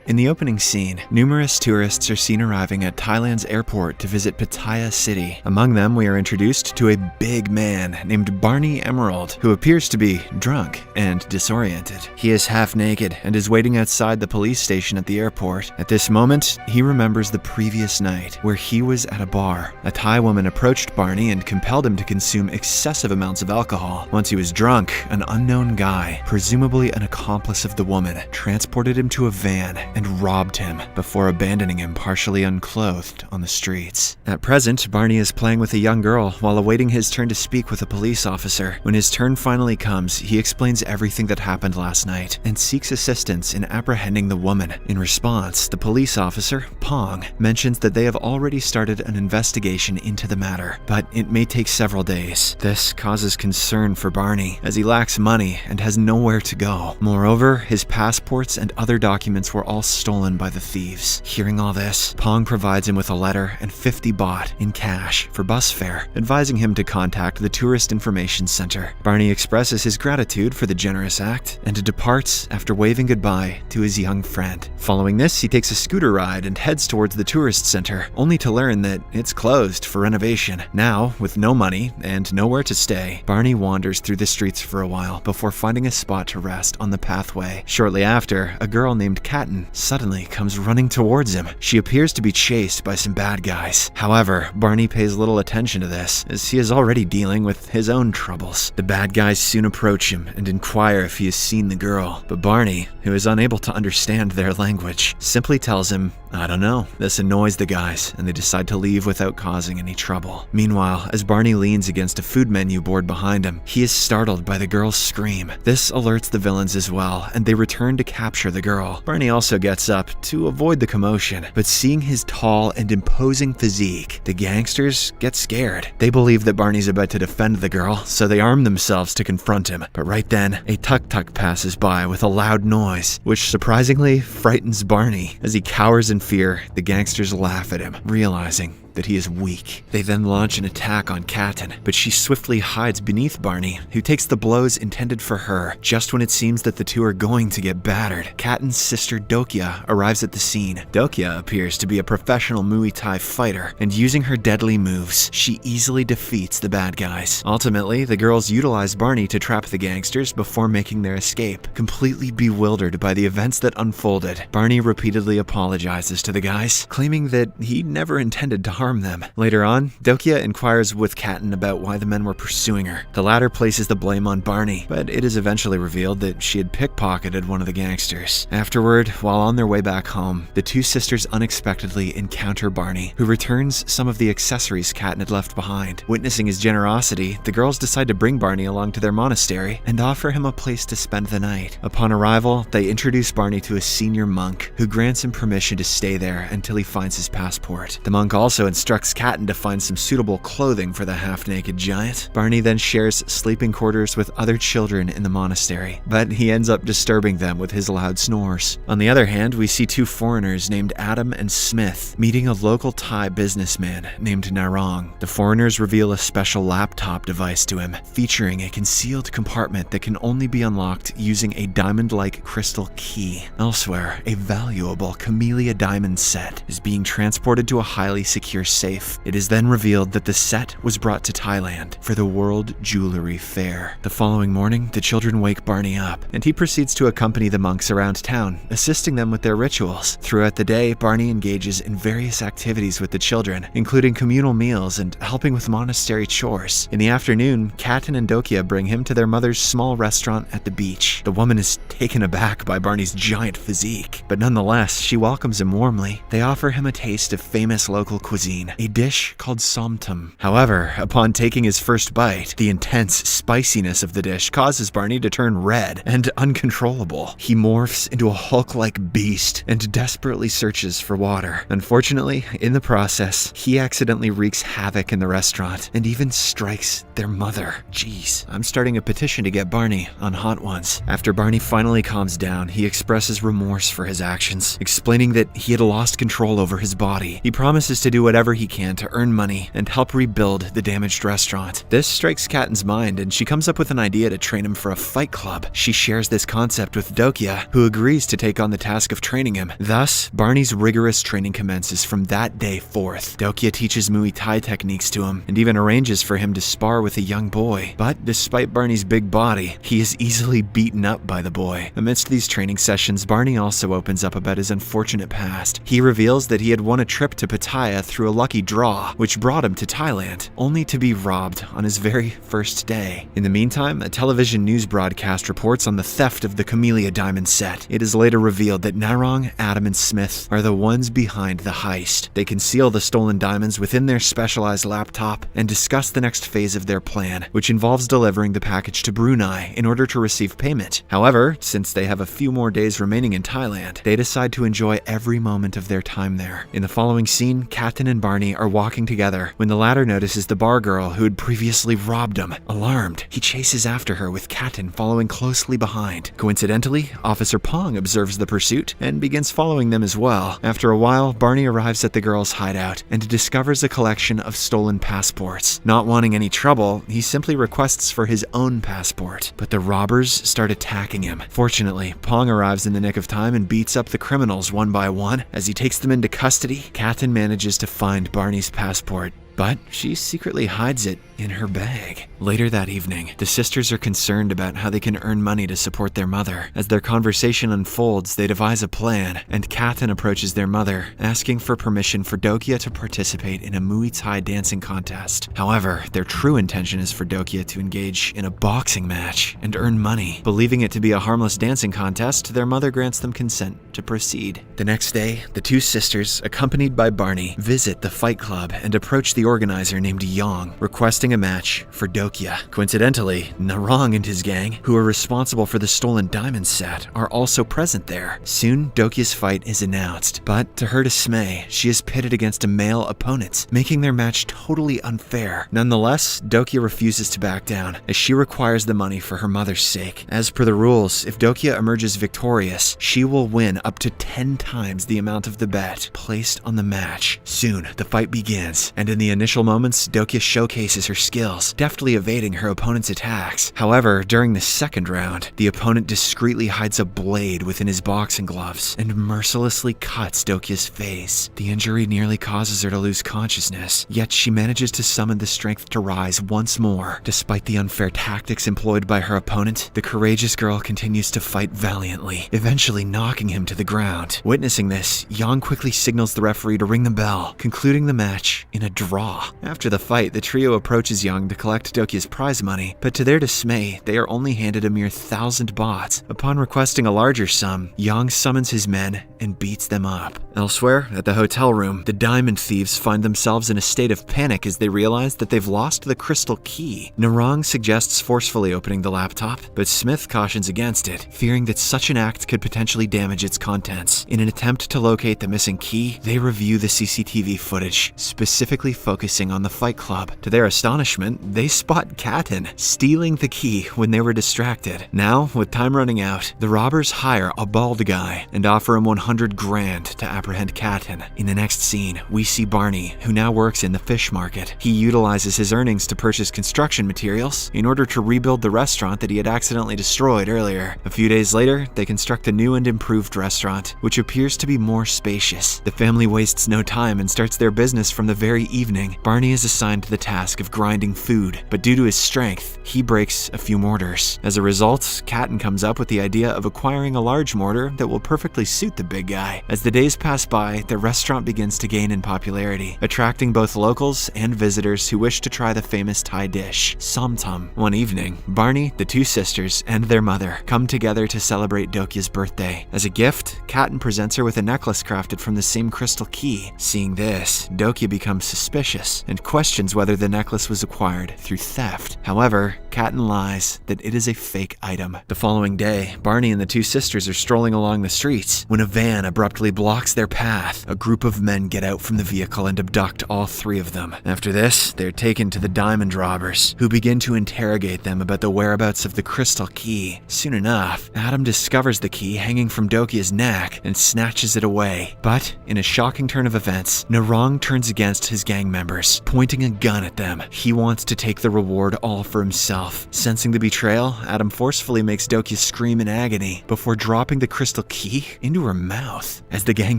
In the opening scene, numerous tourists are seen arriving at Thailand's airport to visit Pattaya City. Among them, we are introduced to a big man named Barney Emerald, who appears to be drunk and disoriented. He is half naked and is waiting outside the police station at the airport. At this moment, he remembers the previous night, where he was at a bar. A Thai woman approached Barney and compelled him to consume excessive amounts of alcohol. Once he was drunk, an unknown guy, presumably an accomplice of the woman, transported him to a van and robbed him before abandoning him partially unclothed on the streets. At present, Barney is playing with a young girl while awaiting his turn to speak with a police officer. When his turn finally comes, he explains everything that happened last night and seeks assistance in apprehending the woman. In response, the police officer, Pong, mentions that they have already started an investigation into the matter, but it may take several days. This causes concern for Barney, as he lacks money and has nowhere to go. Moreover, his passports and other documents were all stolen by the thieves. Hearing all this, Pong provides him with a letter and 50 baht in cash for bus fare, advising him to contact the Tourist Information Center. Barney expresses his gratitude for the generous act and departs after waving goodbye to his young friend. Following this, he takes a scooter ride and heads towards the tourist center, only to learn that it's closed for renovation. Now, with no money and nowhere to stay, Barney wanders through the streets for a while before finding a spot to rest on the pathway. Shortly after, a girl named Katten suddenly comes running towards him. She appears to be chased by some bad guys. However, Barney pays little attention to this, as he is already dealing with his own troubles. The bad guys soon approach him and inquire if he has seen the girl, but Barney, who is unable to understand their language, simply tells him, "I don't know." This annoys the guys, and they decide to leave without causing any trouble. Meanwhile, as Barney leans against a food menu board behind him, he is startled by the girl's scream. This alerts the villains as well, and they return to capture the girl. Barney also gets up to avoid the commotion, but seeing his tall and imposing physique, the gangsters get scared. They believe that Barney's about to defend the girl, so they arm themselves to confront him. But right then, a tuk-tuk passes by with a loud noise, which surprisingly frightens Barney. As he cowers in fear, the gangsters laugh at him, realizing that he is weak. They then launch an attack on Katten, but she swiftly hides beneath Barney, who takes the blows intended for her. Just when it seems that the two are going to get battered, Katten's sister Dokya arrives at the scene. Dokya appears to be a professional Muay Thai fighter, and using her deadly moves, she easily defeats the bad guys. Ultimately, the girls utilize Barney to trap the gangsters before making their escape. Completely bewildered by the events that unfolded, Barney repeatedly apologizes to the guys, claiming that he never intended to harm them. Later on, Dokya inquires with Katten about why the men were pursuing her. The latter places the blame on Barney, but it is eventually revealed that she had pickpocketed one of the gangsters. Afterward, while on their way back home, the two sisters unexpectedly encounter Barney, who returns some of the accessories Katten had left behind. Witnessing his generosity, the girls decide to bring Barney along to their monastery and offer him a place to spend the night. Upon arrival, they introduce Barney to a senior monk, who grants him permission to stay there until he finds his passport. The monk also instructs Katten to find some suitable clothing for the half-naked giant. Barney then shares sleeping quarters with other children in the monastery, but he ends up disturbing them with his loud snores. On the other hand, we see two foreigners named Adam and Smith meeting a local Thai businessman named Narong. The foreigners reveal a special laptop device to him, featuring a concealed compartment that can only be unlocked using a diamond-like crystal key. Elsewhere, a valuable camellia diamond set is being transported to a highly secure safe. It is then revealed that the set was brought to Thailand for the World Jewelry Fair. The following morning, the children wake Barney up, and he proceeds to accompany the monks around town, assisting them with their rituals. Throughout the day, Barney engages in various activities with the children, including communal meals and helping with monastery chores. In the afternoon, Katten and Dokya bring him to their mother's small restaurant at the beach. The woman is taken aback by Barney's giant physique, but nonetheless, she welcomes him warmly. They offer him a taste of famous local cuisine, a dish called somtum. However, upon taking his first bite, the intense spiciness of the dish causes Barney to turn red and uncontrollable. He morphs into a Hulk-like beast and desperately searches for water. Unfortunately, in the process, he accidentally wreaks havoc in the restaurant and even strikes their mother. Jeez, I'm starting a petition to get Barney on Hot Ones. After Barney finally calms down, he expresses remorse for his actions, explaining that he had lost control over his body. He promises to do whatever whatever he can to earn money and help rebuild the damaged restaurant. This strikes Katen's mind, and she comes up with an idea to train him for a fight club. She shares this concept with Dokia, who agrees to take on the task of training him. Thus, Barney's rigorous training commences from that day forth. Dokia teaches Muay Thai techniques to him, and even arranges for him to spar with a young boy. But despite Barney's big body, he is easily beaten up by the boy. Amidst these training sessions, Barney also opens up about his unfortunate past. He reveals that he had won a trip to Pattaya through a lucky draw, which brought him to Thailand, only to be robbed on his very first day. In the meantime, a television news broadcast reports on the theft of the Camellia diamond set. It is later revealed that Narong, Adam, and Smith are the ones behind the heist. They conceal the stolen diamonds within their specialized laptop and discuss the next phase of their plan, which involves delivering the package to Brunei in order to receive payment. However, since they have a few more days remaining in Thailand, they decide to enjoy every moment of their time there. In the following scene, Katen and Barney are walking together when the latter notices the bar girl who had previously robbed him. Alarmed, he chases after her with Katen following closely behind. Coincidentally, Officer Pong observes the pursuit and begins following them as well. After a while, Barney arrives at the girl's hideout and discovers a collection of stolen passports. Not wanting any trouble, he simply requests for his own passport, but the robbers start attacking him. Fortunately, Pong arrives in the nick of time and beats up the criminals one by one. As he takes them into custody, Katen manages to find Barney's passport, but she secretly hides it in her bag. Later that evening, the sisters are concerned about how they can earn money to support their mother. As their conversation unfolds, they devise a plan, and Katen approaches their mother, asking for permission for Dokia to participate in a Muay Thai dancing contest. However, their true intention is for Dokia to engage in a boxing match and earn money. Believing it to be a harmless dancing contest, their mother grants them consent to proceed. The next day, the two sisters, accompanied by Barney, visit the fight club and approach the organizer named Yang, requesting a match for Dokia. Coincidentally, Narong and his gang, who are responsible for the stolen diamond set, are also present there. Soon, Dokia's fight is announced, but to her dismay, she is pitted against a male opponent, making their match totally unfair. Nonetheless, Dokia refuses to back down, as she requires the money for her mother's sake. As per the rules, if Dokia emerges victorious, she will win up to 10 times the amount of the bet placed on the match. Soon, the fight begins, and in the initial moments, Dokia showcases her skills, deftly evading her opponent's attacks. However, during the second round, the opponent discreetly hides a blade within his boxing gloves and mercilessly cuts Dokia's face. The injury nearly causes her to lose consciousness, yet she manages to summon the strength to rise once more. Despite the unfair tactics employed by her opponent, the courageous girl continues to fight valiantly, eventually knocking him to the ground. Witnessing this, Yang quickly signals the referee to ring the bell, concluding the match in a draw. After the fight, the trio approaches Yang to collect Dokia's prize money, but to their dismay, they are only handed a mere 1,000 bahts. Upon requesting a larger sum, Yang summons his men and beats them up. Elsewhere, at the hotel room, the diamond thieves find themselves in a state of panic as they realize that they've lost the crystal key. Narong suggests forcefully opening the laptop, but Smith cautions against it, fearing that such an act could potentially damage its contents. In an attempt to locate the missing key, they review the CCTV footage, specifically focusing on the fight club. To their astonishment, they spot Katen stealing the key when they were distracted. Now, with time running out, the robbers hire a bald guy and offer him 100 grand to apprehend Katen. In the next scene, we see Barney, who now works in the fish market. He utilizes his earnings to purchase construction materials in order to rebuild the restaurant that he had accidentally destroyed earlier. A few days later, they construct a new and improved restaurant, which appears to be more spacious. The family wastes no time and starts their business from the very evening. Barney is assigned the task of grinding food, but due to his strength, he breaks a few mortars. As a result, Katen comes up with the idea of acquiring a large mortar that will perfectly suit the big guy. As the days pass by, the restaurant begins to gain in popularity, attracting both locals and visitors who wish to try the famous Thai dish, somtam. One evening, Barney, the two sisters, and their mother come together to celebrate Dokia's birthday. As a gift, Katen presents her with a necklace crafted from the same crystal key. Seeing this, Dokia becomes suspicious and questions whether the necklace was acquired through theft. However, Katten lies that it is a fake item. The following day, Barney and the two sisters are strolling along the streets when a van abruptly blocks their path. A group of men get out from the vehicle and abduct all three of them. After this, they're taken to the diamond robbers, who begin to interrogate them about the whereabouts of the crystal key. Soon enough, Adam discovers the key hanging from Dokia's neck and snatches it away. But in a shocking turn of events, Narang turns against his gang members, pointing a gun at them. He wants to take the reward all for himself. Sensing the betrayal, Adam forcefully makes Dokia scream in agony before dropping the crystal key into her mouth. As the gang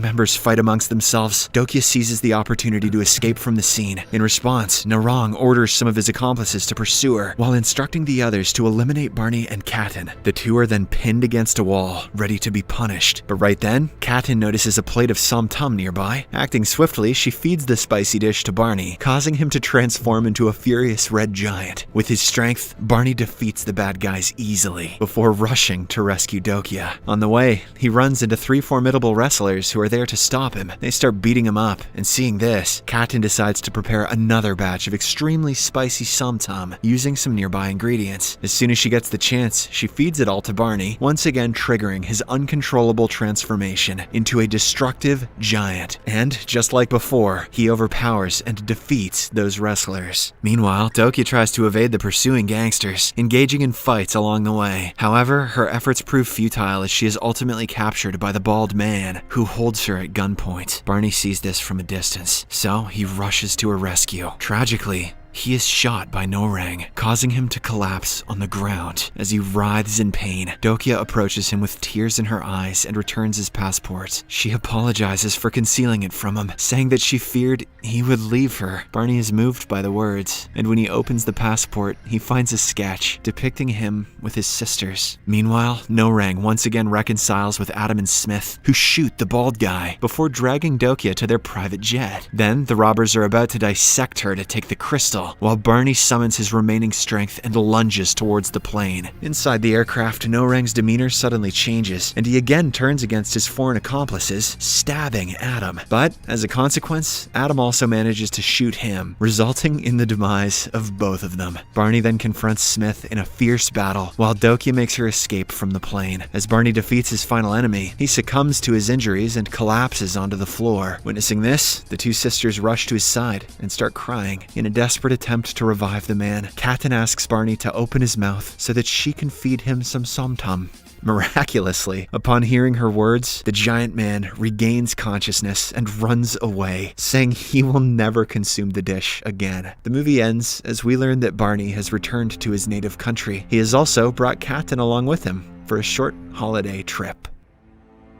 members fight amongst themselves, Dokia seizes the opportunity to escape from the scene. In response, Narang orders some of his accomplices to pursue her, while instructing the others to eliminate Barney and Katten. The two are then pinned against a wall, ready to be punished. But right then, Katten notices a plate of som tum nearby. Acting swiftly, she feeds the spicy dish to Barney, causing him to transform into a furious red giant. With his strength, Barney defeats the bad guys easily, before rushing to rescue Dokia. On the way, he runs into three formidable wrestlers who are there to stop him. They start beating him up, and seeing this, Katten decides to prepare another batch of extremely spicy som tum, using some nearby ingredients. As soon as she gets the chance, she feeds it all to Barney, once again triggering his uncontrollable transformation into a destructive giant. And just like before, he overpowers and defeats those wrestlers. Meanwhile, Dokia tries to evade the pursuing gangsters, engaging in fights along the way. However, her efforts prove futile as she is ultimately captured by the bald man, who holds her at gunpoint. Barney sees this from a distance, so he rushes to her rescue. Tragically, he is shot by Narang, causing him to collapse on the ground. As he writhes in pain, Dokia approaches him with tears in her eyes and returns his passport. She apologizes for concealing it from him, saying that she feared he would leave her. Barney is moved by the words, and when he opens the passport, he finds a sketch depicting him with his sisters. Meanwhile, Narang once again reconciles with Adam and Smith, who shoot the bald guy before dragging Dokia to their private jet. Then, the robbers are about to dissect her to take the crystal, while Barney summons his remaining strength and lunges towards the plane. Inside the aircraft, Narang's demeanor suddenly changes, and he again turns against his foreign accomplices, stabbing Adam. But, as a consequence, Adam also manages to shoot him, resulting in the demise of both of them. Barney then confronts Smith in a fierce battle, while Dokia makes her escape from the plane. As Barney defeats his final enemy, he succumbs to his injuries and collapses onto the floor. Witnessing this, the two sisters rush to his side and start crying. In a desperate attempt to revive the man, Katten asks Barney to open his mouth so that she can feed him some som tum. Miraculously, upon hearing her words, the giant man regains consciousness and runs away, saying he will never consume the dish again. The movie ends as we learn that Barney has returned to his native country. He has also brought Katten along with him for a short holiday trip.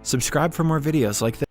Subscribe for more videos like this.